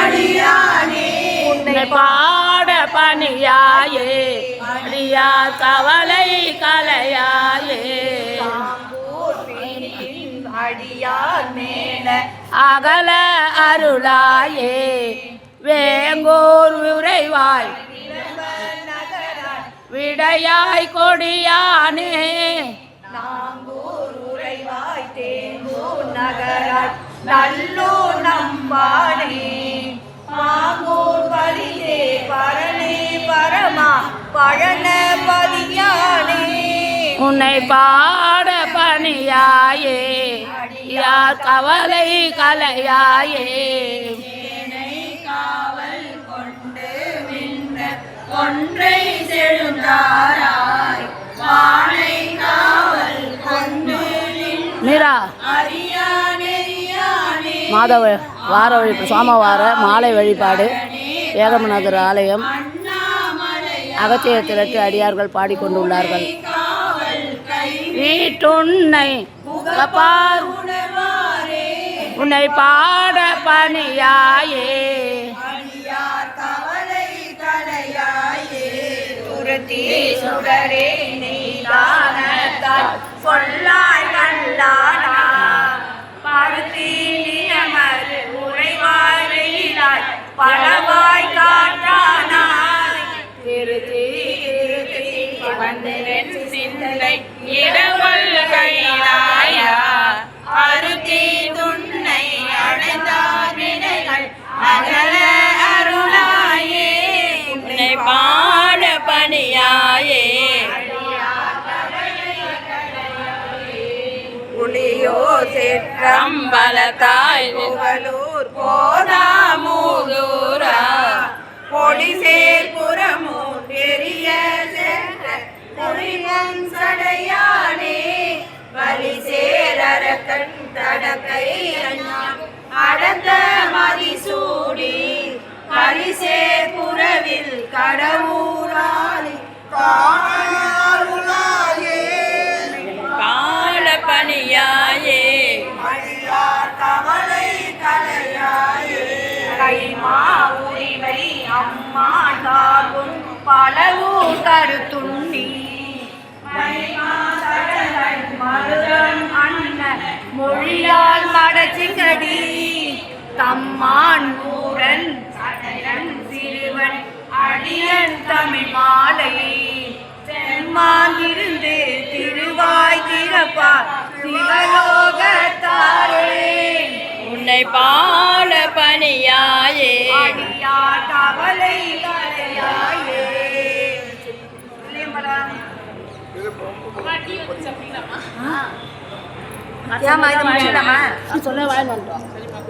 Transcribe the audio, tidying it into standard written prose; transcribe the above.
அடியானே உன்னை பாட பணியாயே அடியா கவலை கலையாயே அடியார் மேல அகல அருளாயே வேங்கூர் உறைவாய் விடையாய் கொடியானே நாங்கூர் உறைவாய் தேங்கூர் நகராய் நல்லூர் நம்பானே மாங்கூர் பரிதே பரணே பரமா பழனபதியானே உன்னை பாட பணியாயே யார் கவலை கலையாயே காவல் கொண்டு நின்ற ஒன்றை செழுந்தாராய் வானை காவல் கொண்டு மீரா அரியானே மாதவ வார வழிபாடு சோமவார மாலை வழிபாடு ஏகமநகர் ஆலயம் அகத்திய திரட்டு அடியார்கள் பாடிக்கொண்டுள்ளார்கள். வீட்டுன்னை புகப்பார் உன்னை பாட பணியாயே கவலை கலையாயே துரத்தி சுடரே நீதானத்தால் சொல்லாய் கண்டானா பருத்தி நியமர் உறைவாய் வெயிலாய் பலவாய் காட்டானாய் திருத்தி வந்திரன் சிந்தை இடவல் கைலாயா அருத்தி துன்னை அடைந்தார் வினைகள் அகல அருளாயே உன்னை பாட பணியாயே புலியோ செற்றம் பலத்தாய் புகழூர் போதாமூதூரா பொடிசேர் புறமூர் பெரிய சென்ற பொறிவன் சடையானே வலிசேரக்கண் தடக்கை அடந்த மதிசூடி கலிசேர் புறவில் கடவுளாலி காணாருளாயே பாட பணியாயே கவலை கலையாயே கைமா உரிமை அம்மா தாகும் பலவூர் கருத்துண்ணி மருதன் அண்ணன் மொழியால் மடச்சிங்கடி தம்மான் ஊரன் சடையன் சிறுவன் அடியன் தமிழ் மாலை செம்மாந்திருந்து திருவாய் திறப்பார் சிவலோகத்தாரே உன்னை பாட பணியாயே அடியார் கவலை கலையாயே சொல்ல வாழ்ந்துட்டோம்.